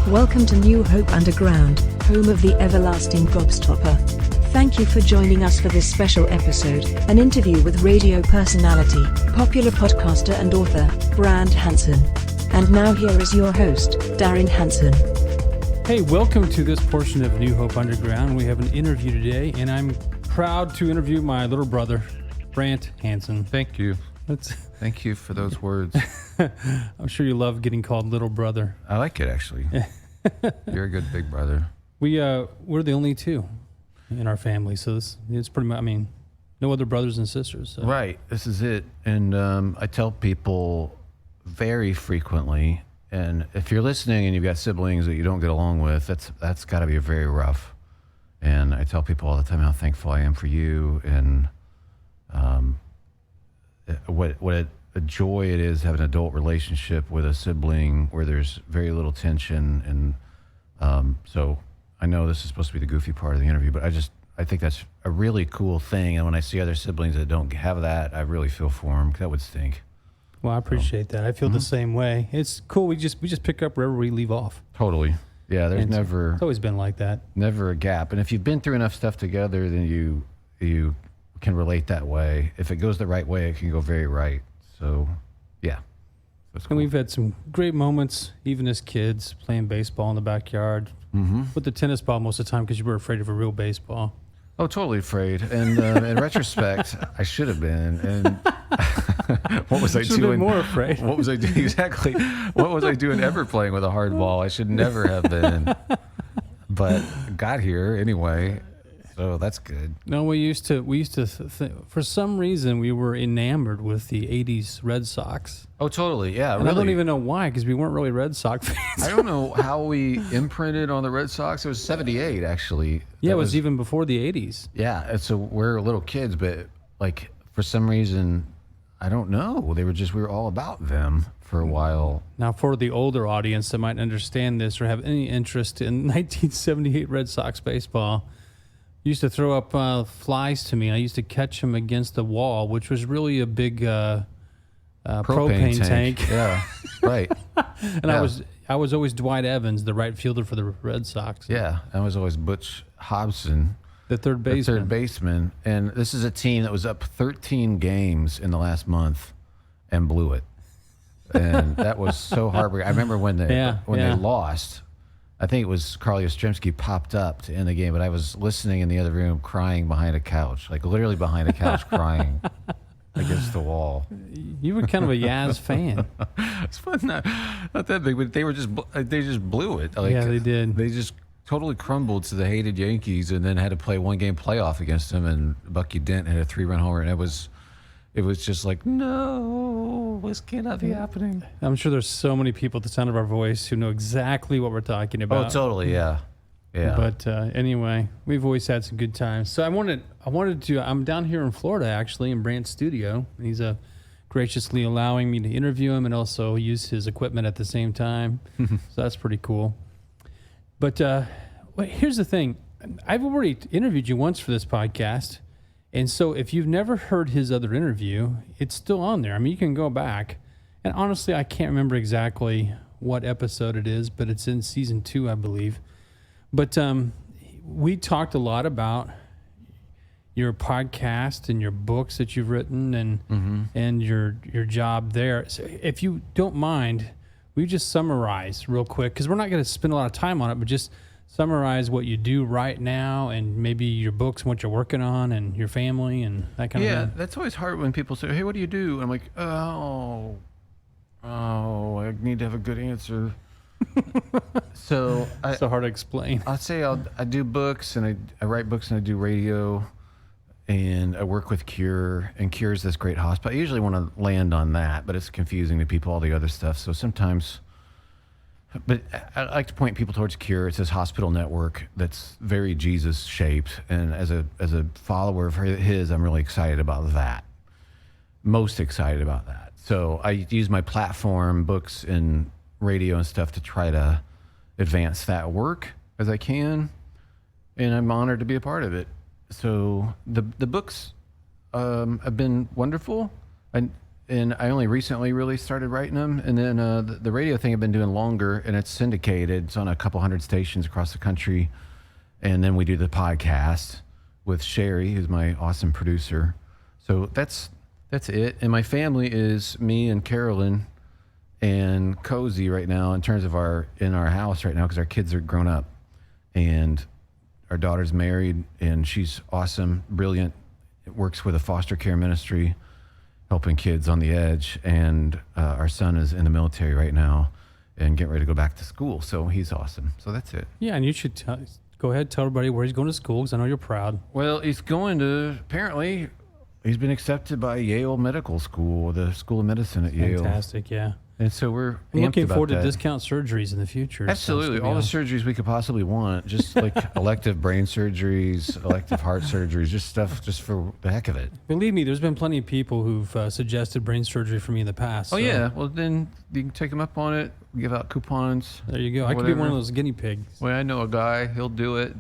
Welcome to New Hope Underground, home of the everlasting gobstopper. Thank you for joining us for this special episode, an interview with radio personality, popular podcaster and author, Brant Hansen. And now here is your host, Brant Hansen. Hey, welcome to this portion of New Hope Underground. We have an interview today, and I'm proud to interview my little brother, Brant Hansen. Thank you. Thank you for those words. I'm sure you love getting called little brother. I like it, actually. You're a good big brother. We're the only two in our family, so it's pretty much, no other brothers and sisters. So. Right. This is it. And I tell people very frequently, and if you're listening and you've got siblings that you don't get along with, that's got to be very rough. And I tell people all the time how thankful I am for you, and what a joy it is to have an adult relationship with a sibling where there's very little tension. And so I know this is supposed to be the goofy part of the interview, but I think that's a really cool thing. And when I see other siblings that don't have that, I really feel for them. That would stink. Well, I appreciate that. I feel the same way. It's cool. We just pick up wherever we leave off. Totally. Yeah, It's always been like that. Never a gap. And if you've been through enough stuff together, then you can relate that way. If it goes the right way, it can go very right. So, yeah. That's cool. And we've had some great moments, even as kids, playing baseball in the backyard. With the tennis ball most of the time because you were afraid of a real baseball. Oh, totally afraid. And in retrospect, I should have been. And what was I doing? Been more afraid. What was I doing? Exactly. What was I doing ever playing with a hard ball? I should never have been. But got here anyway. So that's good. No, we used to for some reason we were enamored with the 80s Red Sox. Oh, totally. Yeah, and really. I don't even know why, because we weren't really Red Sox fans. I don't know how we imprinted on the Red Sox. It was 78, actually. Yeah, it was even before the 80s. Yeah, and so we're little kids, but like for some reason, I don't know. We were all about them for a while. Now, for the older audience that might understand this or have any interest in 1978 Red Sox baseball, used to throw up flies to me, and I used to catch them against the wall, which was really a big propane tank. Yeah, right. And yeah. I was always Dwight Evans, the right fielder for the Red Sox. Yeah, I was always Butch Hobson, the third baseman. And this is a team that was up 13 games in the last month and blew it. And that was so heartbreaking. I remember when they lost. I think it was Carly Yastrzemski popped up to end the game, but I was listening in the other room crying behind a couch, like literally behind a couch crying against the wall. You were kind of a Yaz fan. It's fun, not that big, but they just blew it. Like, yeah, they did. They just totally crumbled to the hated Yankees and then had to play one game playoff against them, and Bucky Dent had a 3-run homer, and it was just like, no, this cannot be happening. I'm sure there's so many people at the sound of our voice who know exactly what we're talking about. Oh, totally, yeah. But anyway, we've always had some good times. So I'm down here in Florida, actually, in Brant's studio. He's graciously allowing me to interview him and also use his equipment at the same time. So that's pretty cool. But here's the thing. I've already interviewed you once for this podcast. And so if you've never heard his other interview, it's still on there. You can go back. And honestly, I can't remember exactly what episode it is, but it's in season 2, I believe. But we talked a lot about your podcast and your books that you've written and your job there. So if you don't mind, we just summarize real quick, because we're not going to spend a lot of time on it, but just summarize what you do right now and maybe your books and what you're working on and your family and that kind of thing. Yeah, that's always hard when people say, hey, what do you do? And I'm like, oh, I need to have a good answer. So hard to explain. I'll say I do books, and I write books, and I do radio, and I work with Cure, and Cure is this great hospital. I usually want to land on that, but it's confusing to people, all the other stuff. So sometimes... But I like to point people towards Cure. It's this hospital network that's very Jesus-shaped, and as a follower of his, I'm really excited about that. Most excited about that. So I use my platform, books and radio and stuff, to try to advance that work as I can, and I'm honored to be a part of it. So the books, have been wonderful. And I only recently really started writing them. And then the radio thing I've been doing longer, and it's syndicated. It's on a couple hundred stations across the country. And then we do the podcast with Sherry, who's my awesome producer. So that's it. And my family is me and Carolyn and Cozy right now in terms of in our house right now, because our kids are grown up. And our daughter's married, and she's awesome, brilliant. Works with a foster care ministry, helping kids on the edge, and our son is in the military right now and getting ready to go back to school, so he's awesome. So that's it. Yeah, and you should go ahead, tell everybody where he's going to school, because I know you're proud. Well, apparently, he's been accepted by Yale Medical School, the School of Medicine at Yale. Fantastic, yeah. And so we're looking forward to discount surgeries in the future. Absolutely. All the surgeries we could possibly want, just like elective brain surgeries, elective heart surgeries, just stuff just for the heck of it. Believe me, there's been plenty of people who've suggested brain surgery for me in the past. Oh, yeah. Well, then you can take them up on it, give out coupons. There you go. I could be one of those guinea pigs. Well, I know a guy. He'll do it.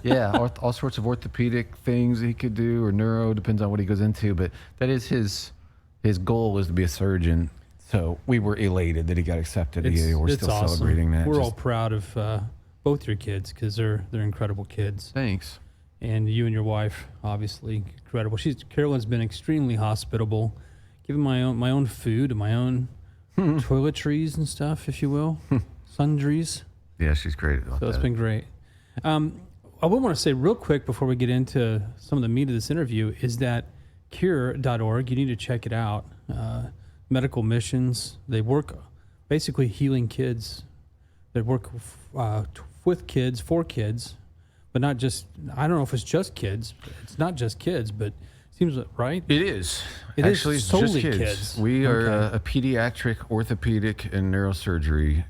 Yeah, all sorts of orthopedic things he could do, or neuro, depends on what he goes into. But that is his goal was to be a surgeon, so we were elated that he got accepted. We're still awesome. Celebrating that. We're all proud of both your kids, because they're incredible kids. Thanks. And you and your wife, obviously, incredible. Carolyn's been extremely hospitable, giving my own food and my own toiletries and stuff, if you will, sundries. Yeah, she's great about that. So it's been great. I would want to say real quick before we get into some of the meat of this interview is that cure.org, you need to check it out. Medical missions, they work basically healing kids. They work with kids, for kids, but not just, I don't know if it's just kids. It's not just kids, but it seems right. It is. It Actually, is it's solely just kids. We are a pediatric, orthopedic, and neurosurgery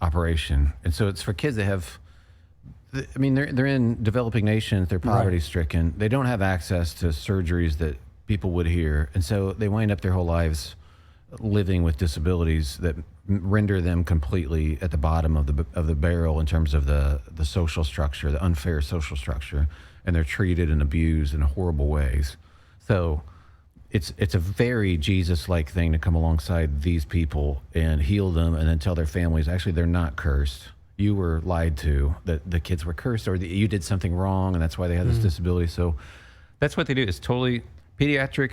operation. And so it's for kids that have, I mean, they're in developing nations. They're poverty stricken. They don't have access to surgeries that people would here, and so they wind up their whole lives living with disabilities that render them completely at the bottom of the barrel in terms of the social structure, the unfair social structure, and they're treated and abused in horrible ways. So it's a very Jesus-like thing to come alongside these people and heal them, and then tell their families actually they're not cursed. You were lied to, that the kids were cursed, or that you did something wrong, and that's why they have this disability. So that's what they do. It's totally pediatric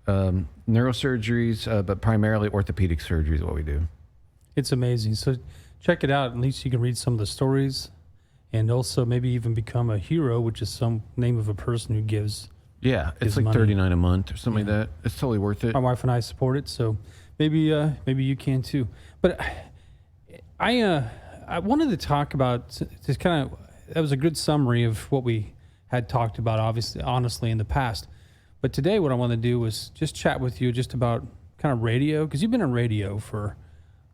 neurosurgeries, but primarily orthopedic surgery is what we do. It's amazing. So check it out. At least you can read some of the stories, and also maybe even become a hero, which is some name of a person who gives. Yeah, it's like money. $39 a month or something like that. It's totally worth it. My wife and I support it, so maybe you can too. But I wanted to talk about just kind of, that was a good summary of what we had talked about, honestly, in the past. But today what I want to do was just chat with you just about kind of radio, because you've been in radio for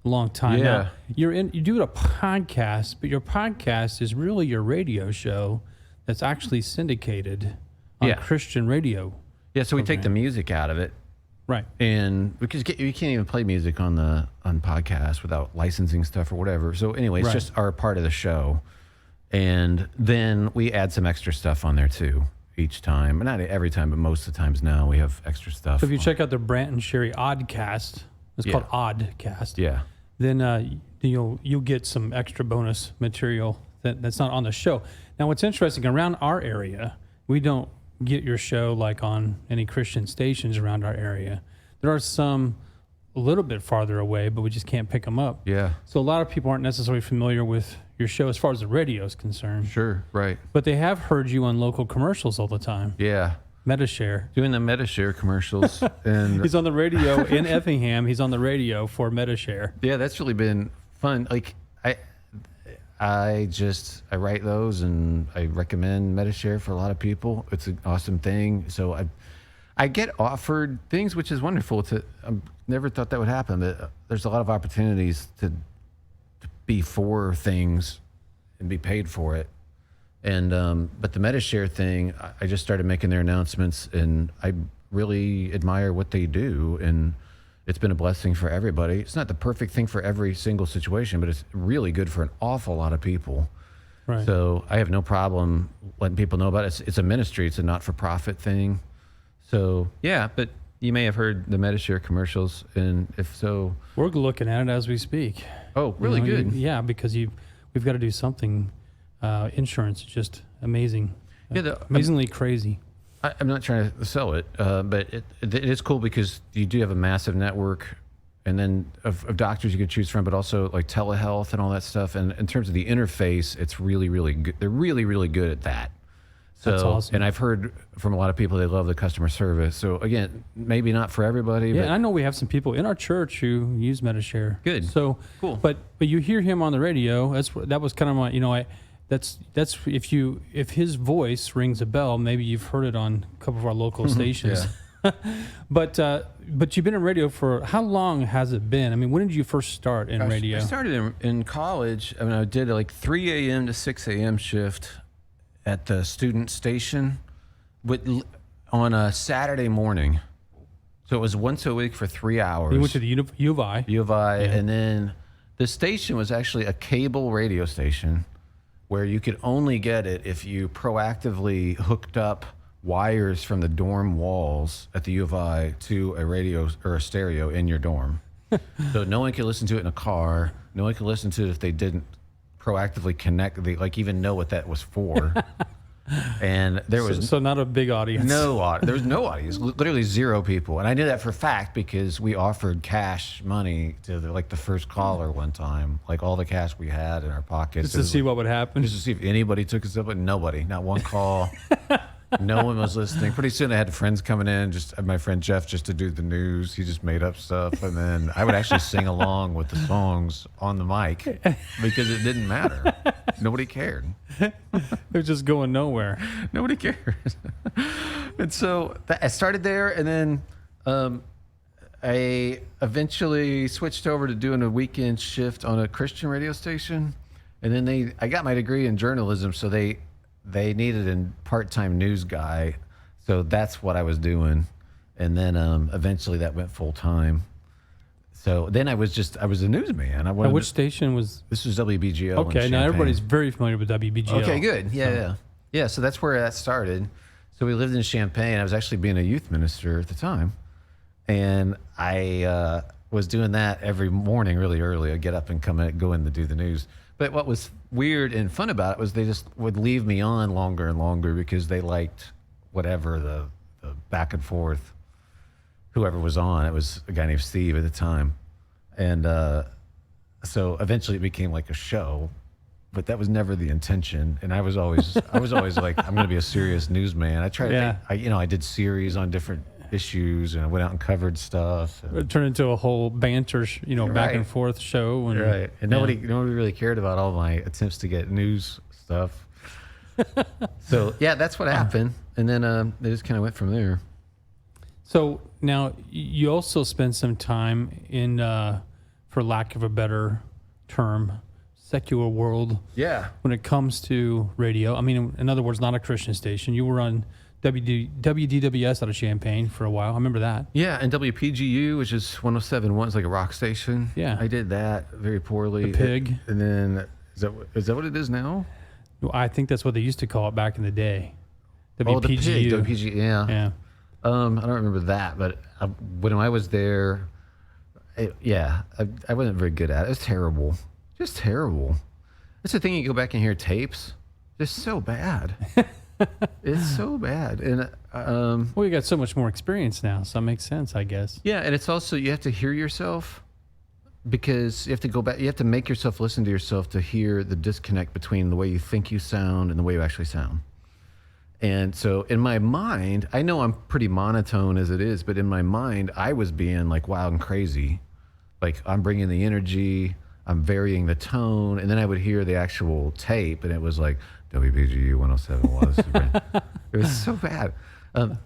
a long time. Yeah. Now, you do a podcast, but your podcast is really your radio show that's actually syndicated on Christian radio. Yeah, so we take the music out of it. Right. And because you can't even play music on podcasts without licensing stuff or whatever. So anyway, it's just our part of the show. And then we add some extra stuff on there too each time. Not every time, but most of the times now we have extra stuff. So if you check out the Brant and Sherry Oddcast, it's called Oddcast. Yeah. Then you'll get some extra bonus material that's not on the show. Now, what's interesting, around our area, we don't get your show like on any Christian stations around our area. There are some a little bit farther away, but we just can't pick them up. Yeah. So a lot of people aren't necessarily familiar with your show as far as the radio is concerned. Sure, right. But they have heard you on local commercials all the time. Yeah. MetaShare. Doing the MetaShare commerright and he's on the radio in Effingham. He's on the radio for MetaShare. Yeah, that's really been fun. Like I write those and I recommend MetaShare for a lot of people. It's an awesome thing. So I get offered things, which is wonderful. I never thought that would happen, but there's a lot of opportunities to be for things and be paid for it. And but the MetaShare thing, I just started making their announcements, and I really admire what they do, and it's been a blessing for everybody. It's not the perfect thing for every single situation, but it's really good for an awful lot of people. Right. So I have no problem letting people know about it. It's a ministry. It's a not-for-profit thing. So, yeah, but you may have heard the MediShare commercials, and if so... We're looking at it as we speak. Oh, really good. Yeah, because we've got to do something. Insurance is just amazing. Yeah, amazingly crazy. I'm not trying to sell it, but it is cool because you do have a massive network, and then of doctors you can choose from, but also like telehealth and all that stuff. And in terms of the interface, it's really, really good. They're really, really good at that. So, that's awesome. And I've heard from a lot of people they love the customer service. So again, maybe not for everybody. Yeah, but I know we have some people in our church who use MediShare. Good. So cool. But you hear him on the radio. That was kind of my That's if his voice rings a bell, maybe you've heard it on a couple of our local stations. But you've been in radio for how long has it been? I mean, when did you first start in radio? I started in college. I mean, I did like 3 a.m. to 6 a.m. shift at the student station on a Saturday morning. So it was once a week for 3 hours. You went to the U of I. U of I, and then the station was actually a cable radio station where you could only get it if you proactively hooked up wires from the dorm walls at the U of I to a radio or a stereo in your dorm. So no one could listen to it in a car. No one could listen to it if they didn't proactively connect, even know what that was for. And there was so not a big audience. There was no audience, literally 0 people. And I knew that for a fact because we offered cash money to the first caller one time, like all the cash we had in our pockets. Just to see what would happen. Just to see if anybody took us up, but nobody, not one call. No one was listening. Pretty soon I had friends coming in, my friend Jeff just to do the news. He just made up stuff. And then I would actually sing along with the songs on the mic because it didn't matter. Nobody cared. It was just going nowhere. Nobody cared. And so I started there, and then I eventually switched over to doing a weekend shift on a Christian radio station. And then I got my degree in journalism, so they needed a part-time news guy, so that's what I was doing. And then eventually that went full-time. So then I was a newsman. Which station was? This was WBGO. Okay, now everybody's very familiar with WBGO. Okay, good. Yeah. So that's where that started. So we lived in Champaign. I was actually being a youth minister at the time, and I was doing that every morning really early. I'd get up and go in to do the news. But what was weird and fun about it was they just would leave me on longer and longer because they liked whatever the back and forth, whoever was on. It was a guy named Steve at the time. And so eventually it became like a show, but that was never the intention. And I was always like, I'm going to be a serious newsman. I tried to think, I did series on different issues, and I went out and covered stuff. It turned into a whole banter, back and forth show. And, right. And nobody really cared about all my attempts to get news stuff. So yeah, that's what happened. And then they just kind of went from there. So now you also spend some time in, for lack of a better term, secular world. Yeah. When it comes to radio, I mean, in other words, not a Christian station. You were on WDWS out of Champaign for a while. I remember that. Yeah, and WPGU, which is 107.1, is like a rock station. Yeah. I did that very poorly. The Pig. And then, is that what it is now? I think that's what they used to call it back in the day. WPGU. Oh, the Pig, WPGU, yeah. Yeah. I don't remember that, but when I was there, I wasn't very good at it. It was terrible. Just terrible. That's the thing, you go back and hear tapes. It's so bad. It's so bad. And well, you got so much more experience now, so it makes sense, I guess. Yeah, and it's also, you have to hear yourself because you have to go back. You have to make yourself listen to yourself to hear the disconnect between the way you think you sound and the way you actually sound. And so in my mind, I know I'm pretty monotone as it is, but in my mind, I was being like wild and crazy. Like I'm bringing the energy, I'm varying the tone, and then I would hear the actual tape, and it was like WPGU 107 was. It was so bad.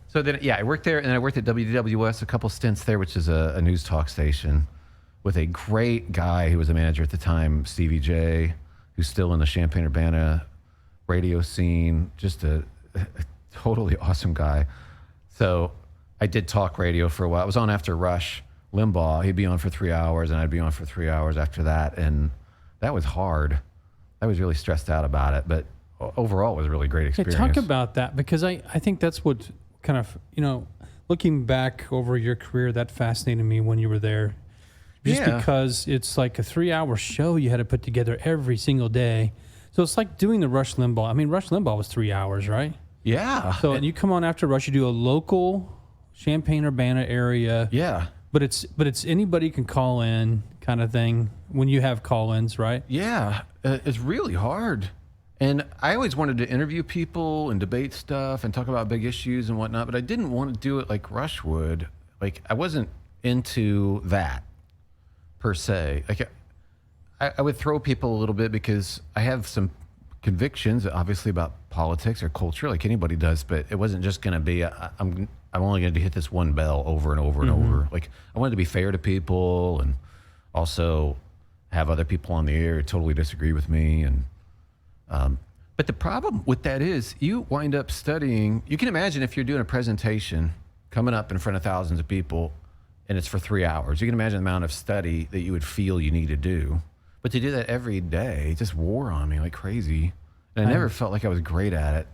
So then, I worked there, and then I worked at WDWS, a couple stints there, which is a news talk station, with a great guy who was a manager at the time, Stevie J, who's still in the Champaign-Urbana radio scene, just a totally awesome guy. So I did talk radio for a while. I was on after Rush Limbaugh. He'd be on for 3 hours, and I'd be on for 3 hours after that, and that was hard. I was really stressed out about it, but overall it was a really great experience. Talk about that, because I think that's what kind of, looking back over your career, that fascinated me when you were there. Just because it's like a 3-hour show you had to put together every single day. So it's like doing the Rush Limbaugh. I mean, Rush Limbaugh was 3 hours, right? Yeah. So and you come on after Rush, you do a local Champaign-Urbana area. Yeah. But it's anybody can call in kind of thing when you have call-ins, right? Yeah. It's really hard. And I always wanted to interview people and debate stuff and talk about big issues and whatnot, but I didn't want to do it like Rush would. Like, I wasn't into that per se. Like, I would throw people a little bit because I have some convictions, obviously, about politics or culture, like anybody does, but it wasn't just going to be, I'm only going to hit this one bell over and over and over. Like, I wanted to be fair to people and also have other people on the air totally disagree with me. And but the problem with that is you wind up studying. You can imagine if you're doing a presentation coming up in front of thousands of people and it's for 3 hours, you can imagine the amount of study that you would feel you need to do. But to do that every day, it just wore on me like crazy. And I never felt like I was great at it.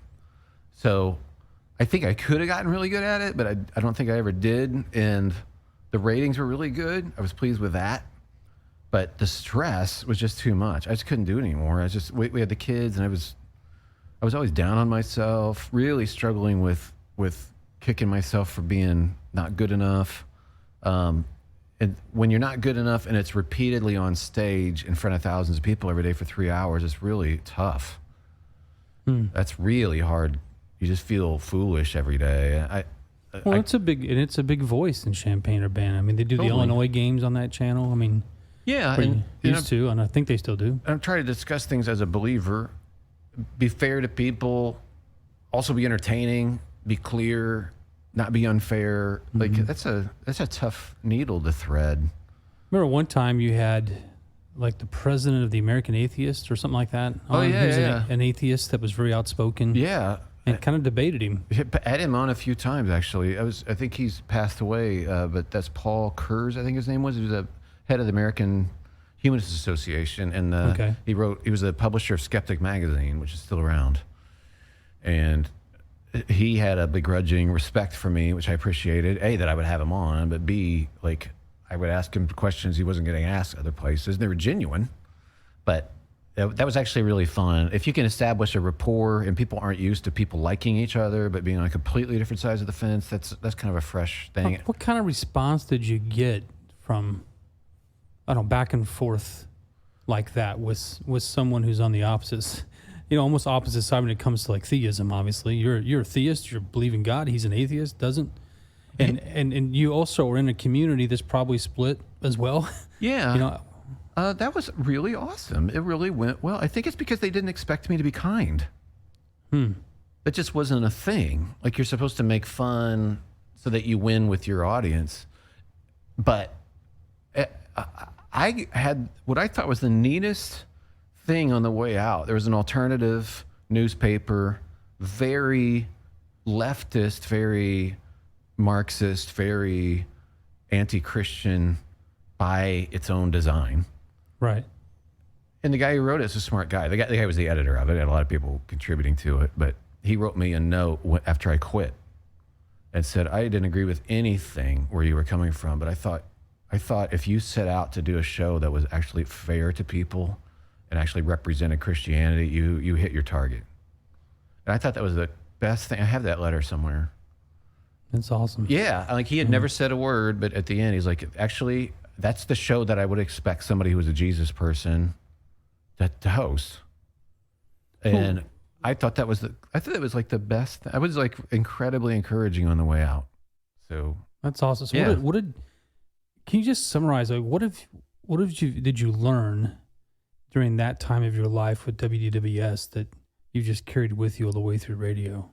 So I think I could have gotten really good at it, but I don't think I ever did. And the ratings were really good. I was pleased with that. But the stress was just too much. I just couldn't do it anymore. We had the kids, and I was always down on myself, really struggling with kicking myself for being not good enough. And when you're not good enough and it's repeatedly on stage in front of thousands of people every day for 3 hours, it's really tough. That's really hard. You just feel foolish every day. It's a big voice in Champaign-Urbana. I mean, they do the Illinois games on that channel. I mean, yeah, and used to, and I think they still do. I'm trying to discuss things as a believer, be fair to people, also be entertaining, be clear, not be unfair. Like that's a tough needle to thread. Remember one time you had like the president of the American Atheists or something like that? Oh, yeah, he was yeah. An atheist that was very outspoken. Yeah. And kind of debated him. I had him on a few times, actually. I think he's passed away, but that's Paul Kurz, I think his name was. He was the head of the American Humanist Association, and he was the publisher of Skeptic Magazine, which is still around. And he had a begrudging respect for me, which I appreciated. A, that I would have him on, but B, like, I would ask him questions he wasn't getting asked other places. They were genuine, but that was actually really fun. If you can establish a rapport and people aren't used to people liking each other but being on completely different sides of the fence, that's kind of a fresh thing. What kind of response did you get from, I don't know, back and forth like that with someone who's on the opposite, almost opposite side when it comes to like theism? Obviously, you're a theist, you believe in God. He's an atheist, doesn't, and you also are in a community that's probably split as well. Yeah. That was really awesome. It really went well. I think it's because they didn't expect me to be kind. It just wasn't a thing. Like, you're supposed to make fun so that you win with your audience. But I had what I thought was the neatest thing on the way out. There was an alternative newspaper, very leftist, very Marxist, very anti-Christian by its own design. Right. And the guy who wrote it is a smart guy. The guy was the editor of it. Had a lot of people contributing to it, but he wrote me a note after I quit and said, I didn't agree with anything where you were coming from, but I thought if you set out to do a show that was actually fair to people and actually represented Christianity, you hit your target. And I thought that was the best thing. I have that letter somewhere. That's awesome. Yeah, like he had never said a word, but at the end he's like, actually, that's the show that I would expect somebody who was a Jesus person to host. And I thought that was it was like the best. I was like incredibly encouraging on the way out. So that's awesome. So yeah. Can you just summarize? Like, did you learn during that time of your life with WDWS that you just carried with you all the way through radio?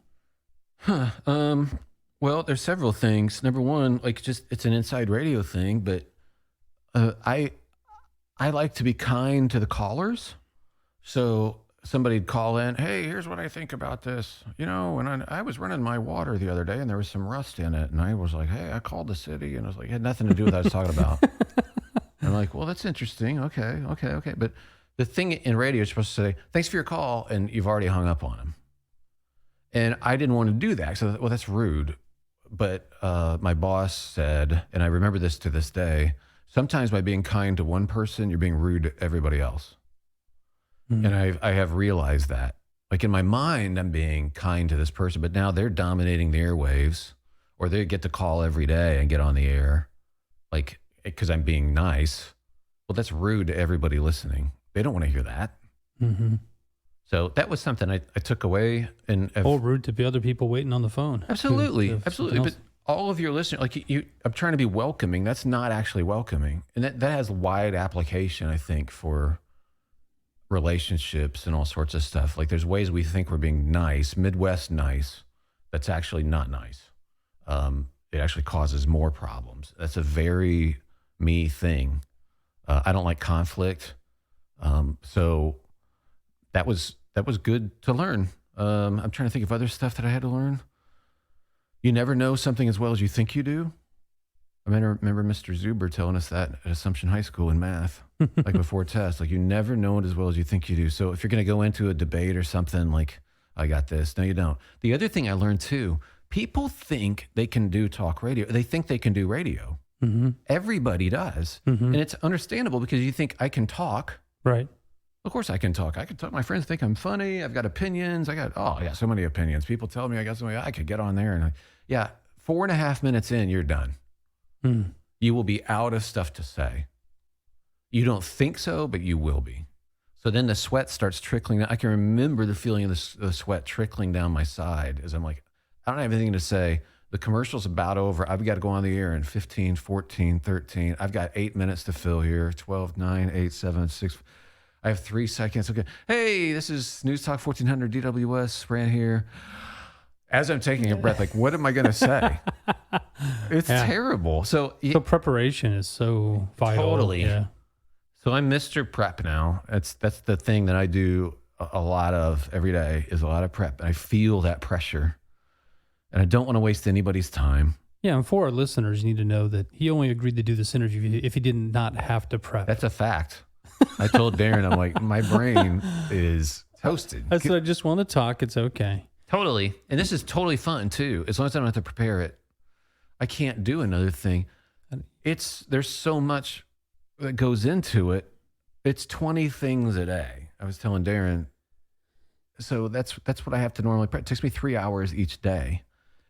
Well, there's several things. Number one, like, just it's an inside radio thing, but I like to be kind to the callers. So somebody'd call in, hey, here's what I think about this. And I was running my water the other day and there was some rust in it. And I was like, hey, I called the city. And I was like, it had nothing to do with what I was talking about. And I'm like, well, that's interesting. Okay. But The thing in radio is supposed to say, thanks for your call, and you've already hung up on them. And I didn't want to do that. So, well, that's rude. But my boss said, and I remember this to this day, sometimes by being kind to one person, you're being rude to everybody else. And I have realized that. Like in my mind, I'm being kind to this person, but now they're dominating the airwaves, or they get to call every day and get on the air, like, because I'm being nice. Well, that's rude to everybody listening. They don't want to hear that. Mm-hmm. So that was something I took away. And rude to the other people waiting on the phone. Absolutely. Absolutely. But all of your listeners, like I'm trying to be welcoming. That's not actually welcoming. And that has wide application, I think, for relationships and all sorts of stuff. Like there's ways we think we're being nice, Midwest nice, that's actually not nice. It actually causes more problems. That's a very me thing. I don't like conflict. So that was good to learn. I'm trying to think of other stuff that I had to learn. You never know something as well as you think you do. I remember Mr. Zuber telling us that at Assumption High School in math, like before tests, like you never know it as well as you think you do. So if you're going to go into a debate or something like, I got this. No, you don't. The other thing I learned too, people think they can do talk radio. They think they can do radio. Mm-hmm. Everybody does. Mm-hmm. And it's understandable because you think I can talk. Right. Of course I can talk. I can talk. My friends think I'm funny. I've got opinions. I got so many opinions. People tell me I got so many, I could get on there and 4.5 minutes in, you're done. You will be out of stuff to say. You don't think so, but you will be. So then the sweat starts trickling down. I can remember the feeling of the sweat trickling down my side as I'm like, I don't have anything to say. The commercial's about over. I've got to go on the air in 15, 14, 13. I've got 8 minutes to fill here. 12, 9, 8, 7, 6. I have 3 seconds. Okay. Hey, this is News Talk 1400 DWS. Brant here. As I'm taking a breath, like, what am I going to say? It's terrible. So preparation is so vital. Totally. Yeah. So I'm Mr. Prep now. That's the thing that I do a lot of every day is a lot of prep. And I feel that pressure. And I don't want to waste anybody's time. Yeah, and for our listeners, you need to know that he only agreed to do this interview if he did not have to prep. That's a fact. I told Darren, I'm like, my brain is toasted. I said, I just want to talk. It's okay. Totally. And this is totally fun too. As long as I don't have to prepare it. I can't do another thing. There's so much that goes into it. It's 20 things a day. I was telling Darren. So that's what I have to normally prep. It takes me 3 hours each day.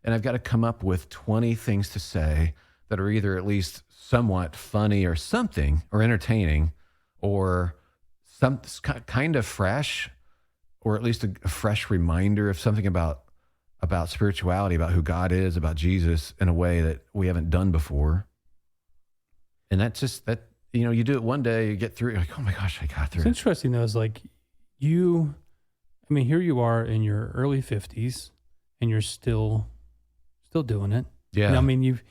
And I've got to come up with 20 things to say that are either at least somewhat funny or something or entertaining or some kind of fresh, or at least a fresh reminder of something about spirituality, about who God is, about Jesus in a way that we haven't done before. And that's just that, you do it one day, you get through it, you're like, oh my gosh, I got through it. It's interesting though, is like here you are in your early 50s and you're still doing it. Yeah. And you've,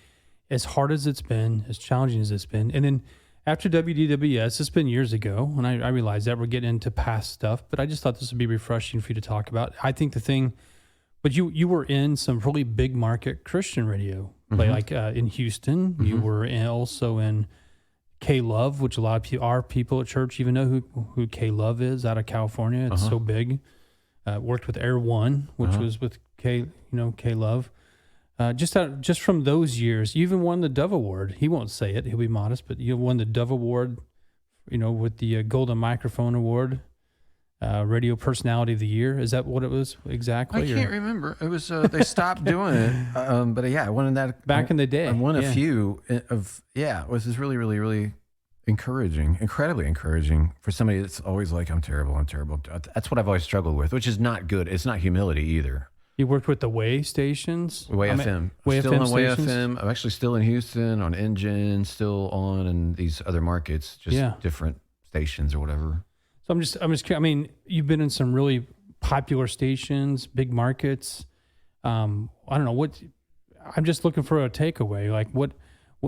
as hard as it's been, as challenging as it's been. And then after WDWS, it's been years ago, and I realized that we're getting into past stuff, but I just thought this would be refreshing for you to talk about. I think but you were in some really big market Christian radio, like in Houston. Mm-hmm. You were also in K-Love, which a lot of our people at church even know who K-Love is, out of California. It's so big. Worked with Air One, which was with K-Love. Just from those years, you even won the Dove Award. He won't say it; he'll be modest, but you won the Dove Award, with the Golden Microphone Award, Radio Personality of the Year. Is that what it was exactly? I can't remember. It was they stopped doing it, but I won that back in the day. I won a few of It was just really, really, really encouraging, incredibly encouraging for somebody that's always like, I'm terrible. That's what I've always struggled with, which is not good. It's not humility either. You worked with the Way stations? Way FM. Still on Way FM. I'm actually still in Houston, on Engine, still on in these other markets, just different stations or whatever. So I'm just curious. You've been in some really popular stations, big markets. I don't know I'm just looking for a takeaway. Like what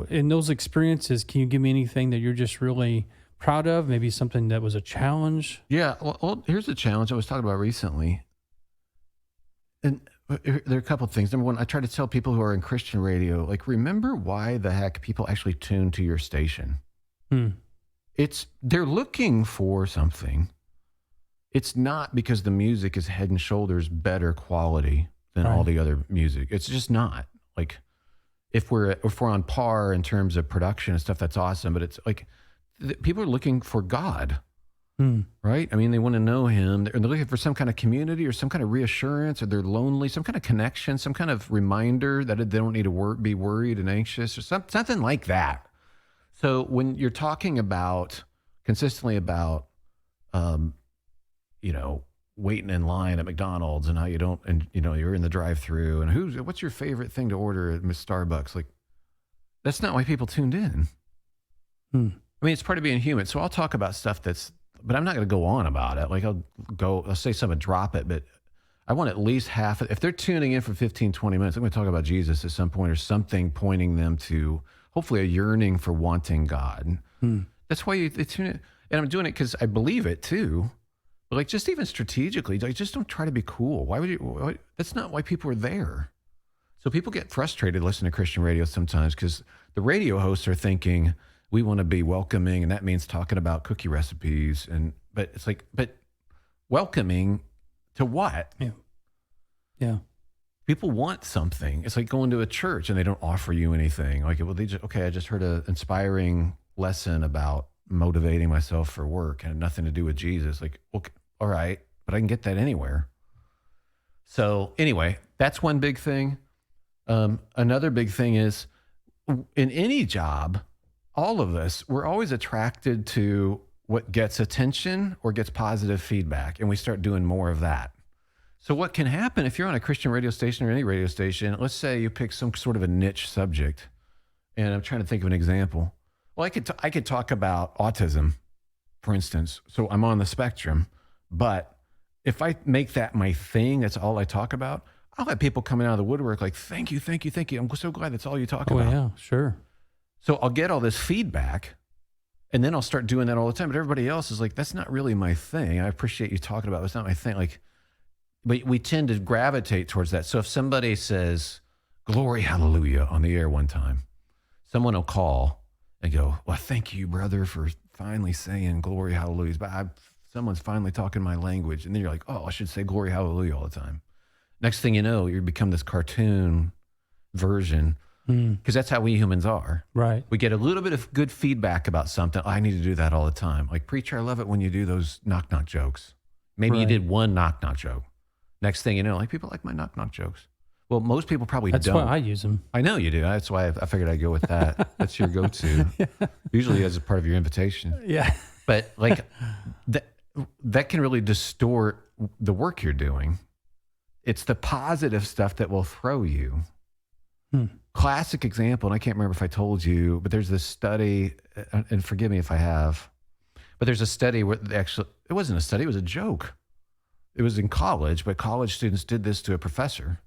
in those experiences, can you give me anything that you're just really proud of? Maybe something that was a challenge? Yeah. Well, here's the challenge I was talking about recently. And there are a couple of things. Number one, I try to tell people who are in Christian radio, like, remember why the heck people actually tune to your station. they're looking for something. It's not because the music is head and shoulders better quality than all the other music. It's just not. Like if we're on par in terms of production and stuff, that's awesome. But it's like people are looking for God, right? I mean, they want to know Him. They're looking for some kind of community or some kind of reassurance, or they're lonely, some kind of connection, some kind of reminder that they don't need to be worried and anxious, or something like that. So when you're talking about consistently about, waiting in line at McDonald's and how you don't, and you're in the drive-through and what's your favorite thing to order at Miss Starbucks? Like, that's not why people tuned in. I mean, it's part of being human. So I'll talk about stuff but I'm not going to go on about it. Like I'll say something, drop it, but I want at least half. If they're tuning in for 15, 20 minutes, I'm going to talk about Jesus at some point or something pointing them to hopefully a yearning for wanting God. That's why they tune in. And I'm doing it because I believe it too. But like, just even strategically, like, just don't try to be cool. Why would you? That's not why people are there. So people get frustrated listening to Christian radio sometimes because the radio hosts are thinking we want to be welcoming, and that means talking about cookie recipes. But it's like, but welcoming to what? Yeah. People want something. It's like going to a church and they don't offer you anything. Like, well, I just heard an inspiring lesson about motivating myself for work and had nothing to do with Jesus. Like, well, all right, but I can get that anywhere. So anyway, that's one big thing. Another big thing is in any job, all of us, we're always attracted to what gets attention or gets positive feedback, and we start doing more of that. So what can happen if you're on a Christian radio station or any radio station, let's say you pick some sort of a niche subject, and I'm trying to think of an example. Well, I could talk about autism, for instance. So I'm on the spectrum, but if I make that my thing, that's all I talk about, I'll have people coming out of the woodwork like, thank you. I'm so glad that's all you talk about. Oh, yeah, sure. So I'll get all this feedback, and then I'll start doing that all the time. But everybody else is like, that's not really my thing. I appreciate you talking about it. It's not my thing. Like, but we tend to gravitate towards that. So if somebody says, glory, hallelujah, on the air one time, someone will call and go, well, thank you, brother, for finally saying glory, hallelujah. But someone's finally talking my language. And then you're like, oh, I should say glory, hallelujah all the time. Next thing you know, you become this cartoon version, because that's how we humans are. Right. We get a little bit of good feedback about something. Oh, I need to do that all the time. Like, preacher, I love it when you do those knock-knock jokes. Maybe you did one knock-knock joke. Next thing you know, like, people like my knock-knock jokes. Well, most people probably don't. That's why I use them. I know you do. That's why I figured I'd go with that. That's your go-to. Usually as a part of your invitation. Yeah. But like that can really distort the work you're doing. It's the positive stuff that will throw you. Classic example, and I can't remember if I told you, but there's this study, and forgive me if I have, but there's a study where it wasn't a study, it was a joke. It was in college, but college students did this to a professor,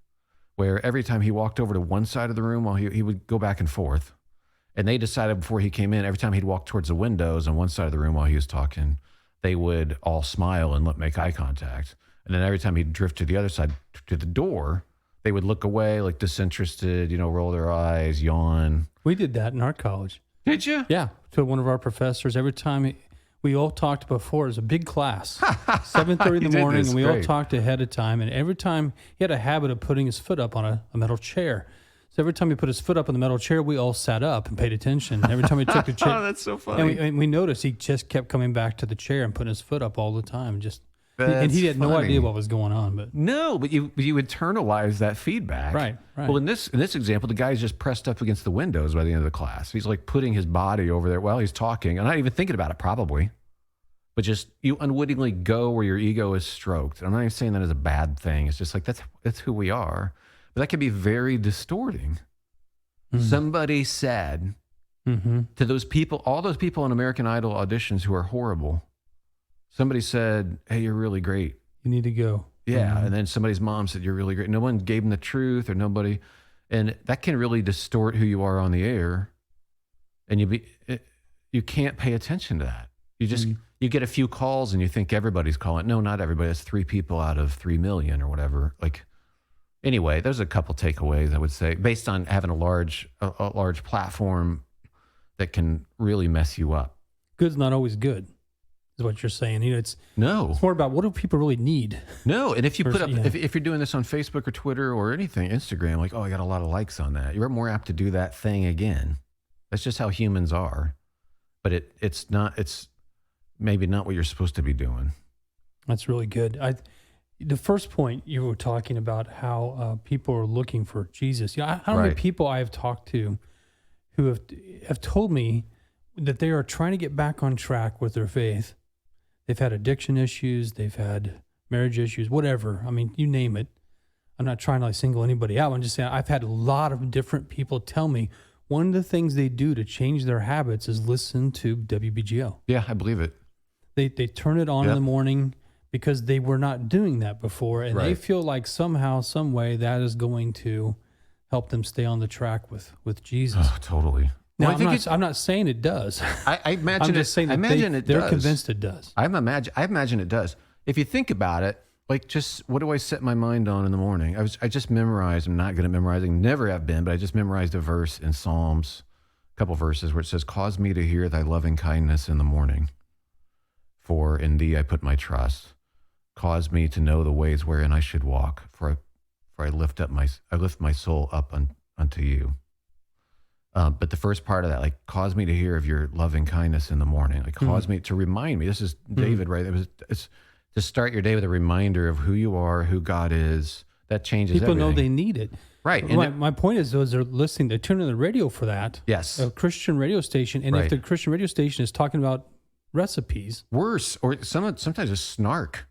where every time he walked over to one side of the room, while he would go back and forth. And they decided before he came in, every time he'd walk towards the windows on one side of the room while he was talking, they would all smile and make eye contact. And then every time he'd drift to the other side, to the door, they would look away, like disinterested, roll their eyes, yawn. We did that in our college. Did you? Yeah. To one of our professors, every time we all talked before, it was a big class, 7:30 in the morning, and we all talked ahead of time. And every time he had a habit of putting his foot up on a metal chair. So every time he put his foot up on the metal chair, we all sat up and paid attention. Every time he took the chair. Oh, that's so funny. And we noticed he just kept coming back to the chair and putting his foot up all the time. And he had no idea what was going on. But no, but you internalize that feedback. Right. Well, in this example, the guy's just pressed up against the windows by the end of the class. He's like putting his body over there while he's talking. I'm not even thinking about it probably. But just you unwittingly go where your ego is stroked. And I'm not even saying that as a bad thing. It's just like that's who we are. But that can be very distorting. Somebody said to those people, all those people on American Idol auditions who are horrible, somebody said, hey, you're really great. You need to go. Yeah. And then somebody's mom said, you're really great. No one gave them the truth or nobody. And that can really distort who you are on the air. And you can't pay attention to that. You just, you get a few calls and you think everybody's calling. No, not everybody. It's 3 people out of 3 million or whatever. Like, anyway, there's a couple takeaways I would say based on having a large platform that can really mess you up. good's not always good, is what you're saying. It's more about what do people really need. No, and if you put up, Yeah. if you're doing this on Facebook or Twitter or anything, Instagram, like, oh, I got a lot of likes on that, you're more apt to do that thing again. That's just how humans are. But it's maybe not what you're supposed to be doing. That's really good. The first point you were talking about how people are looking for Jesus. I don't know many people I have talked to who have told me that they are trying to get back on track with their faith. They've had addiction issues, they've had marriage issues, whatever. I mean, you name it. I'm not trying to single anybody out. I'm just saying I've had a lot of different people tell me one of the things they do to change their habits is listen to WBGO. Yeah, I believe it. They turn it on in the morning because they were not doing that before, and they feel like somehow, some way, that is going to help them stay on the track with Jesus. Oh, totally. Now, I'm not saying it does. I imagine I'm just saying that they're convinced it does. I imagine it does. If you think about it, like, just what do I set my mind on in the morning? I just memorized. I'm not good at memorizing, never have been, but I just memorized a verse in Psalms, a couple verses where it says, "Cause me to hear thy loving kindness in the morning. For in thee I put my trust. Cause me to know the ways wherein I should walk. For I lift my soul up unto you." But the first part of that, like, cause me to hear of your loving kindness in the morning. Like, cause me to remind me. This is David, right? It's to start your day with a reminder of who you are, who God is. That changes People everything. know they need it. Right. My point is, those are listening, they tune on the radio for that. Yes. A Christian radio station. And if the Christian radio station is talking about recipes. Worse, or sometimes a snark.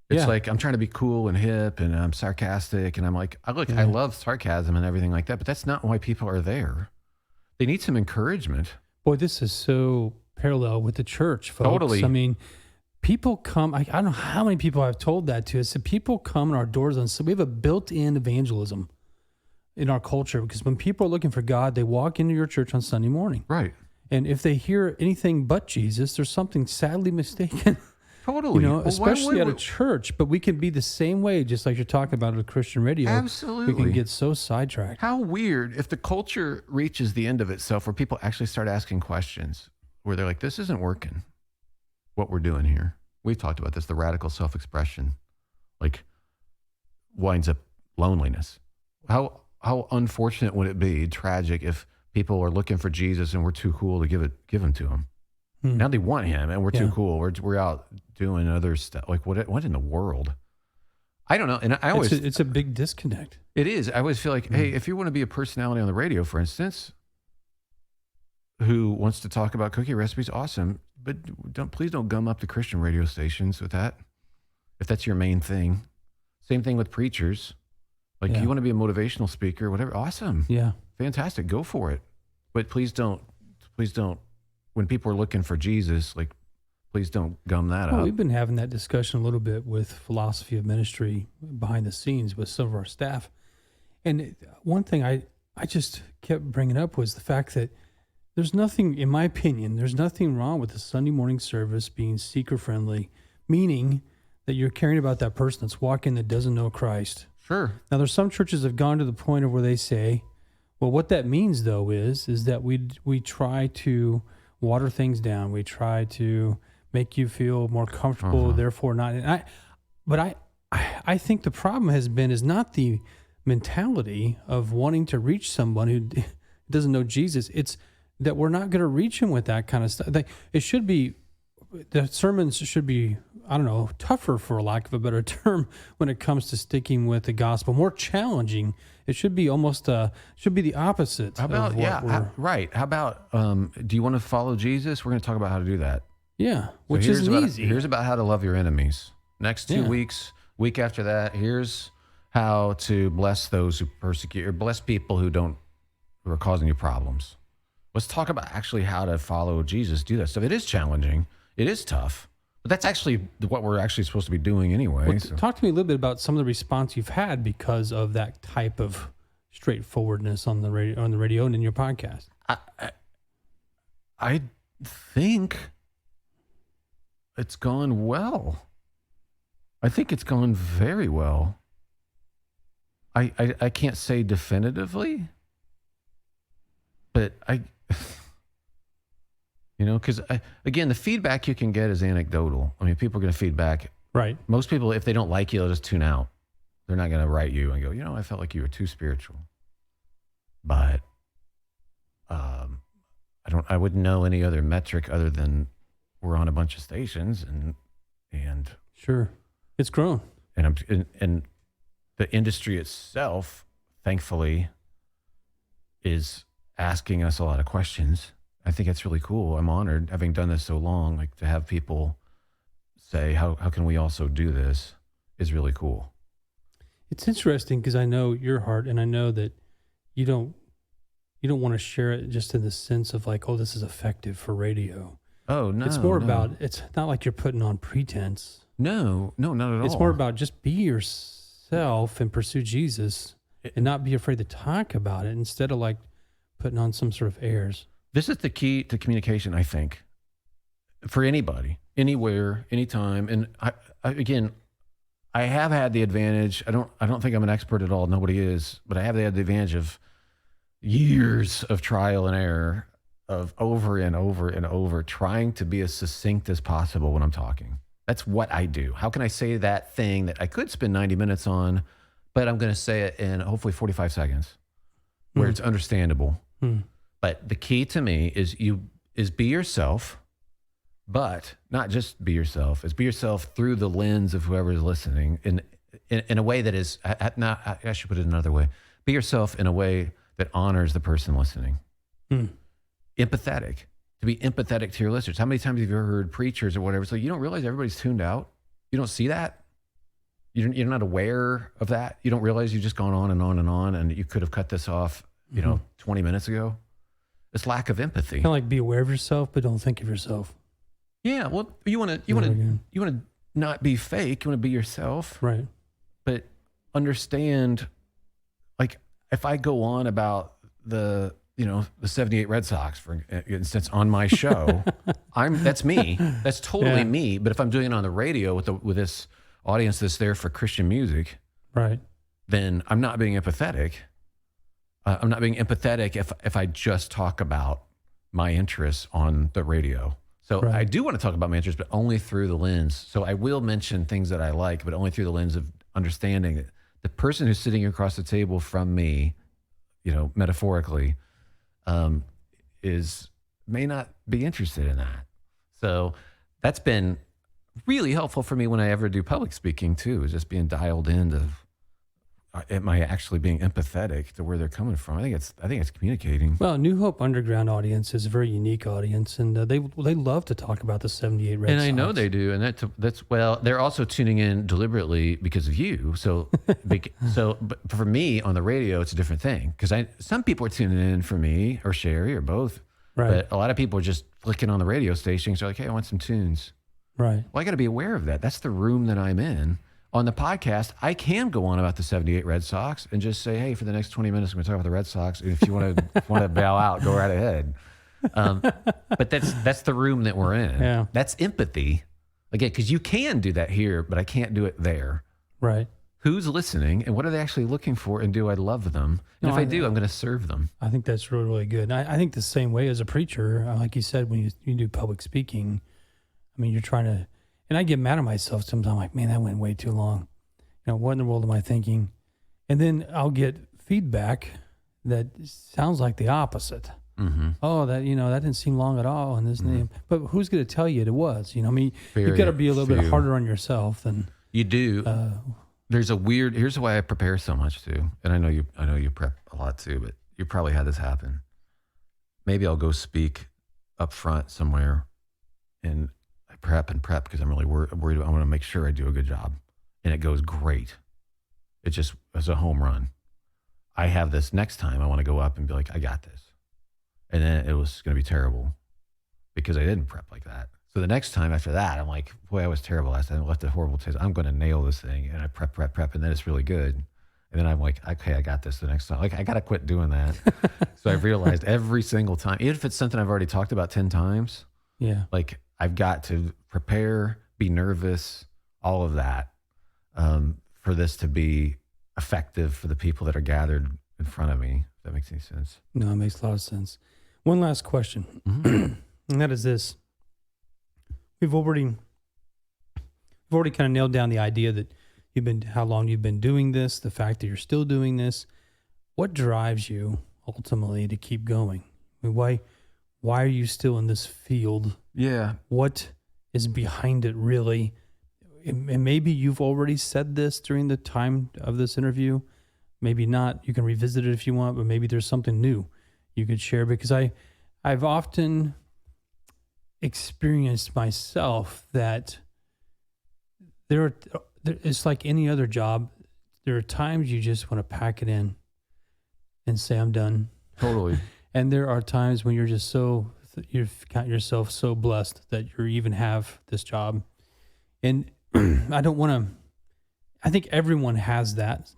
It's like, I'm trying to be cool and hip and I'm sarcastic. And I'm like, I love sarcasm and everything like that, but that's not why people are there. They need some encouragement. Boy, this is so parallel with the church, folks. Totally. I mean, people come, I don't know how many people I've told that to. It's that people come and our doors on, so we have a built-in evangelism in our culture, because when people are looking for God, they walk into your church on Sunday morning. Right. And if they hear anything but Jesus, there's something sadly mistaken. Totally. Especially at a church. But we can be the same way, just like you're talking about at Christian radio. Absolutely. We can get so sidetracked. How weird if the culture reaches the end of itself where people actually start asking questions, where they're like, this isn't working, what we're doing here. We've talked about this, the radical self-expression, like, winds up loneliness. How unfortunate would it be, tragic, if people are looking for Jesus and we're too cool to give him to him. Now they want him and we're too cool. We're out doing other stuff. Like, what in the world? I don't know. And I always, it's a big disconnect. It is. I always feel like, hey, if you want to be a personality on the radio, for instance, who wants to talk about cookie recipes, awesome. But please don't gum up the Christian radio stations with that. If that's your main thing. Same thing with preachers. Like, you want to be a motivational speaker, whatever. Awesome. Yeah. Fantastic. Go for it. But please don't, when people are looking for Jesus, like, please don't gum that up. We've been having that discussion a little bit with philosophy of ministry behind the scenes with some of our staff. And one thing I just kept bringing up was the fact that there's nothing, in my opinion, there's nothing wrong with the Sunday morning service being seeker-friendly, meaning that you're caring about that person that's walking that doesn't know Christ. Sure. Now, there's some churches that have gone to the point of where they say, well, what that means, though, is that we try to water things down. We try to make you feel more comfortable, therefore not. But I think the problem is not the mentality of wanting to reach someone who doesn't know Jesus. It's that we're not going to reach him with that kind of stuff. It should be, the sermons should be, I don't know, tougher, for lack of a better term, when it comes to sticking with the gospel, more challenging. It should be almost should be the opposite. How about right? How about do you want to follow Jesus? We're going to talk about how to do that. Yeah, which isn't easy. Here's about how to love your enemies. Next 2 weeks, week after that, here's how to bless those who persecute, or bless people who are causing you problems. Let's talk about actually how to follow Jesus, do that stuff. It is challenging. It is tough. But that's actually what we're actually supposed to be doing anyway. Well, talk to me a little bit about some of the response you've had because of that type of straightforwardness on the radio and in your podcast. I think it's gone well. I think it's gone very well. I can't say definitively, but Because again, the feedback you can get is anecdotal. I mean, people are going to feedback. Right. Most people, if they don't like you, they'll just tune out. They're not going to write you and go, I felt like you were too spiritual. But I wouldn't know any other metric other than we're on a bunch of stations and sure, it's grown. And the industry itself, thankfully, is asking us a lot of questions. I think it's really cool. I'm honored, having done this so long, like to have people say, how can we also do this is really cool. It's interesting because I know your heart, and I know that you don't want to share it just in the sense of like, oh, this is effective for radio. Oh, no. It's more about, it's not like you're putting on pretense. No, not at all. It's more about just be yourself and pursue Jesus and not be afraid to talk about it instead of like putting on some sort of airs. This is the key to communication, I think, for anybody, anywhere, anytime. And I have had the advantage. I don't think I'm an expert at all. Nobody is, but I have had the advantage of years of trial and error, of over and over and over trying to be as succinct as possible when I'm talking. That's what I do. How can I say that thing that I could spend 90 minutes on, but I'm going to say it in hopefully 45 seconds where it's understandable. But the key to me is be yourself, but not just be yourself, is be yourself through the lens of whoever is listening in a way that is, I should put it another way. Be yourself in a way that honors the person listening. Empathetic, to be empathetic to your listeners. How many times have you ever heard preachers or whatever? It's like, you don't realize everybody's tuned out. You don't see that. You're not aware of that. You don't realize you've just gone on and on and on, and you could have cut this off, 20 minutes ago. It's lack of empathy. Kind of like be aware of yourself, but don't think of yourself. Yeah, well, you want to not be fake. You want to be yourself, right? But understand, like, if I go on about the 78 Red Sox, for instance, on my show, that's me. That's totally me. But if I'm doing it on the radio with this audience that's there for Christian music, right, then I'm not being empathetic. I'm not being empathetic if I just talk about my interests on the radio. So I do want to talk about my interests, but only through the lens. So I will mention things that I like, but only through the lens of understanding that the person who's sitting across the table from me, metaphorically, may not be interested in that. So that's been really helpful for me when I ever do public speaking too, is just being dialed into, am I actually being empathetic to where they're coming from? I think it's communicating. Well, New Hope Underground audience is a very unique audience, and they love to talk about the 78 Red Sox. And I know they do, and that's they're also tuning in deliberately because of you. So, but for me on the radio, it's a different thing because some people are tuning in for me or Sherry or both. Right. But a lot of people are just flicking on the radio stations. They're like, hey, I want some tunes. Right. Well, I got to be aware of that. That's the room that I'm in. On the podcast, I can go on about the 78 Red Sox and just say, hey, for the next 20 minutes, I'm going to talk about the Red Sox. And if you want to bail out, go right ahead. But that's the room that we're in. Yeah. That's empathy. Again, because you can do that here, but I can't do it there. Right. Who's listening and what are they actually looking for? And do I love them? And if I do, I'm going to serve them. I think that's really, really good. I think the same way as a preacher, like you said, when you do public speaking, I mean, you're trying to, and I get mad at myself sometimes. I'm like, man, that went way too long. What in the world am I thinking? And then I'll get feedback that sounds like the opposite. Mm-hmm. Oh, that didn't seem long at all. And this name, but who's going to tell you it was? You've got to be a little bit harder on yourself than you do. There's here's why I prepare so much too. And I know you prep a lot too, but you probably had this happen. Maybe I'll go speak up front somewhere and I prep because I'm really worried. I want to make sure I do a good job. And it goes great. It just was a home run. I have this next time I want to go up and be like, I got this. And then it was going to be terrible because I didn't prep like that. So the next time after that, I'm like, boy, I was terrible last time. I left a horrible taste. I'm going to nail this thing. And I prep, and then it's really good. And then I'm like, okay, I got this the next time. Like, I got to quit doing that. So I've realized every single time, even if it's something I've already talked about 10 times, like I've got to prepare, be nervous, all of that, for this to be effective for the people that are gathered in front of me. If that makes any sense. No, it makes a lot of sense. One last question. Mm-hmm. And that is this. We've already kind of nailed down the idea that how long you've been doing this, the fact that you're still doing this. What drives you ultimately to keep going? I mean, why are you still in this field? Yeah. What is behind it really? And maybe you've already said this during the time of this interview. Maybe not. You can revisit it if you want, but maybe there's something new you could share, because I've often experienced myself that it's like any other job. There are times you just want to pack it in and say, I'm done. Totally. And there are times when you're just you've got yourself so blessed that you even have this job. And I think everyone has that.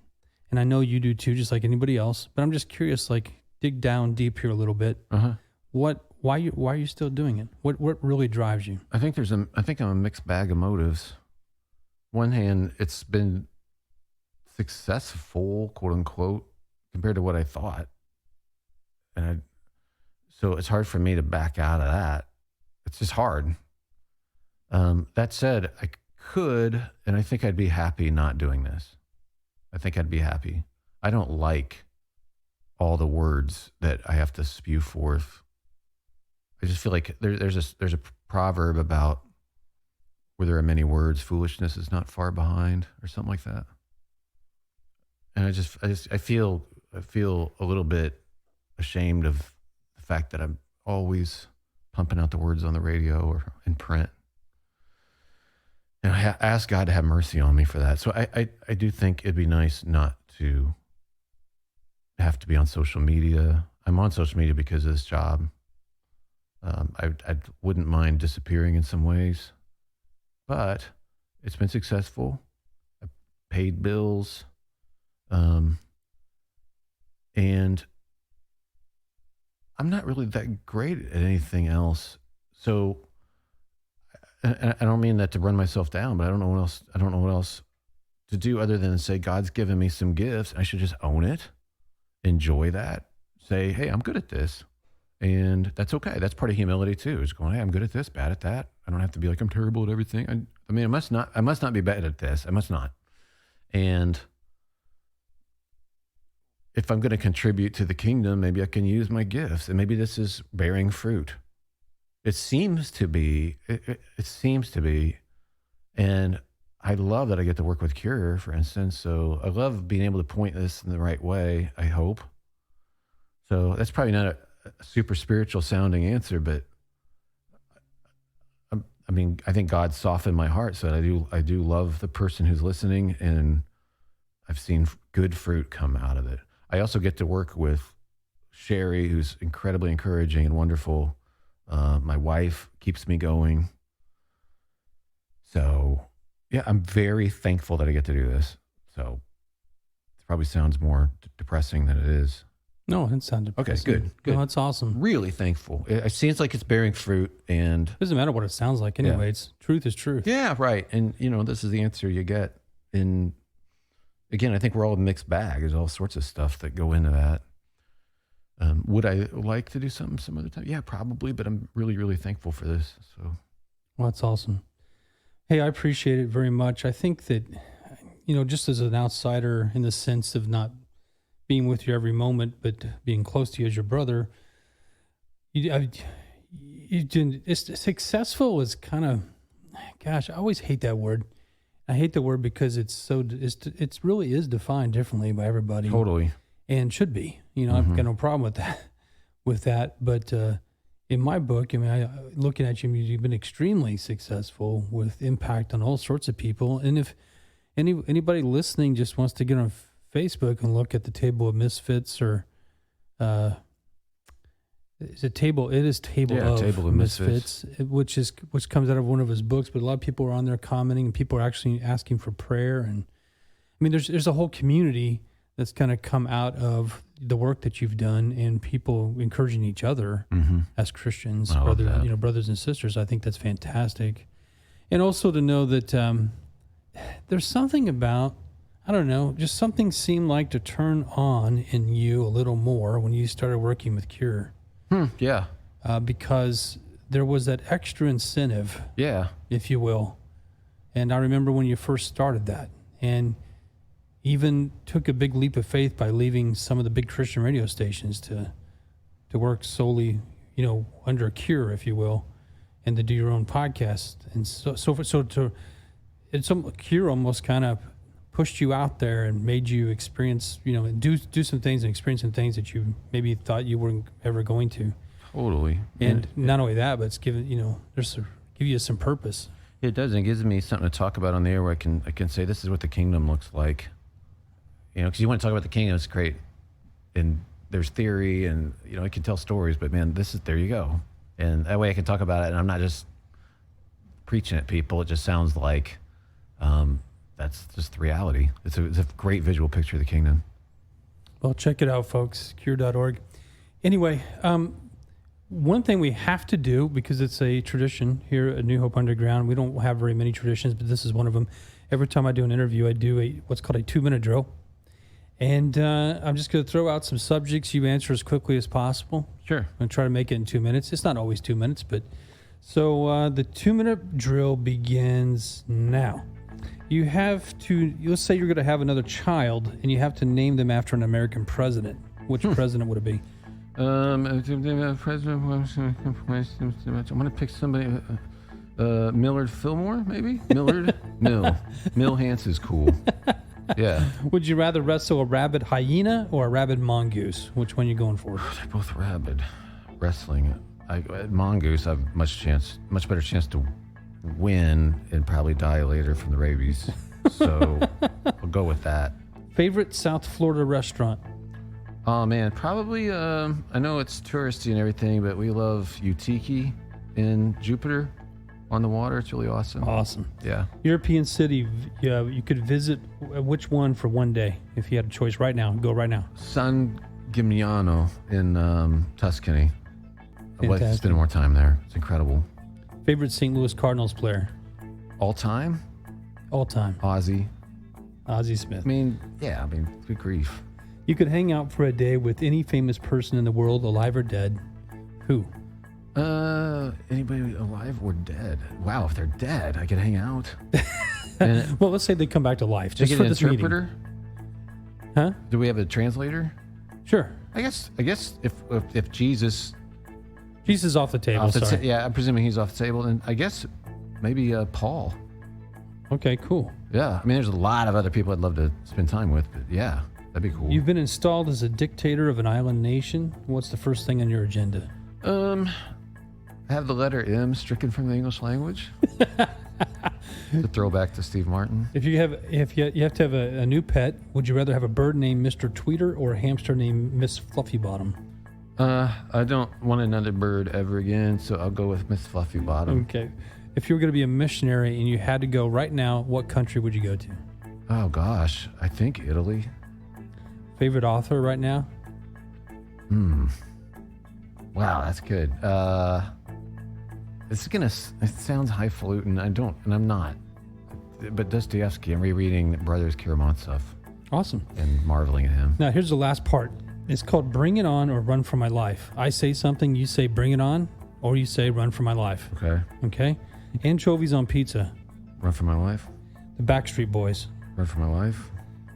And I know you do too, just like anybody else. But I'm just curious, like, dig down deep here a little bit. Uh-huh. Why are you still doing it? What really drives you? I think I'm a mixed bag of motives. One hand, it's been successful, quote unquote, compared to what I thought. So it's hard for me to back out of that. It's just hard. That said, I could, and I think I'd be happy not doing this. I think I'd be happy. I don't like all the words that I have to spew forth. I just feel like there's a proverb about where there are many words, foolishness is not far behind, or something like that. And I feel a little bit ashamed of the fact that I'm always pumping out the words on the radio or in print. And I ask God to have mercy on me for that. So I do think it'd be nice not to have to be on social media. I'm on social media because of this job. I wouldn't mind disappearing in some ways, but it's been successful. I've paid bills, and I'm not really that great at anything else. So I don't mean that to run myself down, but I don't know what else to do other than say God's given me some gifts. I should just own it, enjoy that, say, hey, I'm good at this. And that's okay. That's part of humility too. Is going, hey, I'm good at this, bad at that. I don't have to be like, I'm terrible at everything. I mean, I must not be bad at this. I must not. And if I'm going to contribute to the kingdom, maybe I can use my gifts, and maybe this is bearing fruit. It seems to be. It seems to be, and I love that I get to work with Cure, for instance. So I love being able to point this in the right way. I hope. So that's probably not a super spiritual sounding answer, but I mean, I think God softened my heart so that I do love the person who's listening, and I've seen good fruit come out of it. I also get to work with Sherry, who's incredibly encouraging and wonderful. My wife keeps me going. So yeah, I'm very thankful that I get to do this. So it probably sounds more depressing than it is. No, it sounded depressing. Okay, good. No, that's awesome. Really thankful. It seems like it's bearing fruit, and It doesn't matter what it sounds like anyway. Yeah. It's truth is truth. yeah, right. And this is the answer you get. And again, I think we're all a mixed bag. There's all sorts of stuff that go into that. Would I like to do something some other time? Yeah, probably. But I'm really, really thankful for this. So, Well, that's awesome. Hey, I appreciate it very much. I think that, just as an outsider, in the sense of not being with you every moment, but being close to you as your brother, it's successful is kind of, gosh, I always hate that word. I hate the word because it's really is defined differently by everybody. totally. And should be. I've got no problem with that. But in my book, looking at you, you've been extremely successful with impact on all sorts of people. And if anybody listening just wants to get on Facebook and look at the Table of Misfits, or is it Table? It is Table of Misfits, which comes out of one of his books. But a lot of people are on there commenting, and people are actually asking for prayer. And I mean, there's a whole community that's kind of come out of the work that you've done, and people encouraging each other as Christians, brothers and sisters. I think that's fantastic. And also to know that there's something about, I don't know, just something seemed like to turn on in you a little more when you started working with Cure. Yeah. Because there was that extra incentive, Yeah. if you will. And I remember when you first started that, and even took a big leap of faith by leaving some of the big Christian radio stations to work solely, under a cure, if you will, and to do your own podcast. And cure almost kind of pushed you out there and made you experience, do some things and experience some things that you maybe thought you weren't ever going to. Totally. And not only that, but it's given, give you some purpose. It does. And it gives me something to talk about on the air where I can say, this is what the kingdom looks like. Because you want to talk about the kingdom, it's great. And there's theory and, I can tell stories, but man, there you go. And that way I can talk about it and I'm not just preaching at people. It just sounds like that's just the reality. It's a great visual picture of the kingdom. Well, check it out, folks, cure.org. Anyway, one thing we have to do, because it's a tradition here at New Hope Underground, we don't have very many traditions, but this is one of them. Every time I do an interview, I do what's called a 2-minute drill. And I'm just going to throw out some subjects. You answer as quickly as possible. Sure. I'm going to try to make it in 2 minutes. It's not always 2 minutes, but so the 2-minute drill begins now. You have to, let's say you're going to have another child, and you have to name them after an American president. Which president would it be? President, I'm going to pick somebody. Millard Fillmore, maybe? Millard? Mill Hans is cool. Yeah. Would you rather wrestle a rabid hyena or a rabid mongoose? Which one are you going for? They're both rabid. Wrestling. Mongoose, I have much better chance to win and probably die later from the rabies. So I'll go with that. Favorite South Florida restaurant? Oh man, probably. I know it's touristy and everything, but we love Utiki in Jupiter on the water. It's really awesome. Awesome. Yeah. European city, you could visit which one for one day if you had a choice right now? Go right now. San Gimignano in Tuscany. I'd like to spend more time there. It's incredible. Favorite St. Louis Cardinals player? All time? All time. Ozzie Smith. Good grief. You could hang out for a day with any famous person in the world, alive or dead. Who? Anybody alive or dead? Wow, if they're dead, I could hang out. Well, let's say they come back to life. Just for this interpreter? Meeting. Huh? Do we have a translator? Sure. I guess if Jesus is off the table. I'm presuming he's off the table, and I guess maybe Paul. Okay, cool. Yeah, there's a lot of other people I'd love to spend time with, but yeah, that'd be cool. You've been installed as a dictator of an island nation. What's the first thing on your agenda? Have the letter M stricken from the English language. To throw back to Steve Martin. If you have to have a new pet, would you rather have a bird named Mr. Tweeter or a hamster named Miss Fluffybottom? I don't want another bird ever again, so I'll go with Miss Fluffybottom. Okay. If you were going to be a missionary and you had to go right now, what country would you go to? Oh gosh, I think Italy. Favorite author right now? Wow, that's good. It sounds highfalutin. I'm not. But Dostoevsky, I'm rereading Brothers Karamazov. Awesome. And marveling at him. Now, here's the last part. It's called Bring It On or Run for My Life. I say something, you say Bring It On, or you say Run for My Life. Okay? Anchovies on pizza. Run for my life. The Backstreet Boys. Run for my life.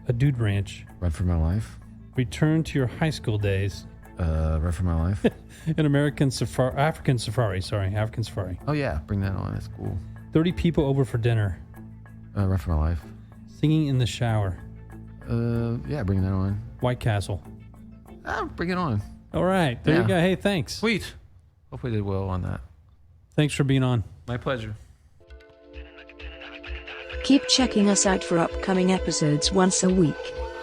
A Dude Ranch. Run for my life. Return to your high school days. Run for my life. An African safari. Oh yeah, bring that on. That's cool. 30 people over for dinner. Run for my life. Singing in the shower. Yeah, bring that on. White Castle. Bring it on. All right. There you go. Hey, thanks. Sweet. Hope we did well on that. Thanks for being on. My pleasure. Keep checking us out for upcoming episodes once a week.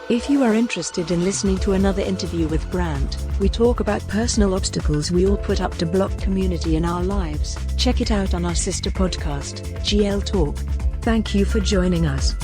If you are interested in listening to another interview with Brant, we talk about personal obstacles we all put up to block community in our lives. Check it out on our sister podcast, GL Talk. Thank you for joining us.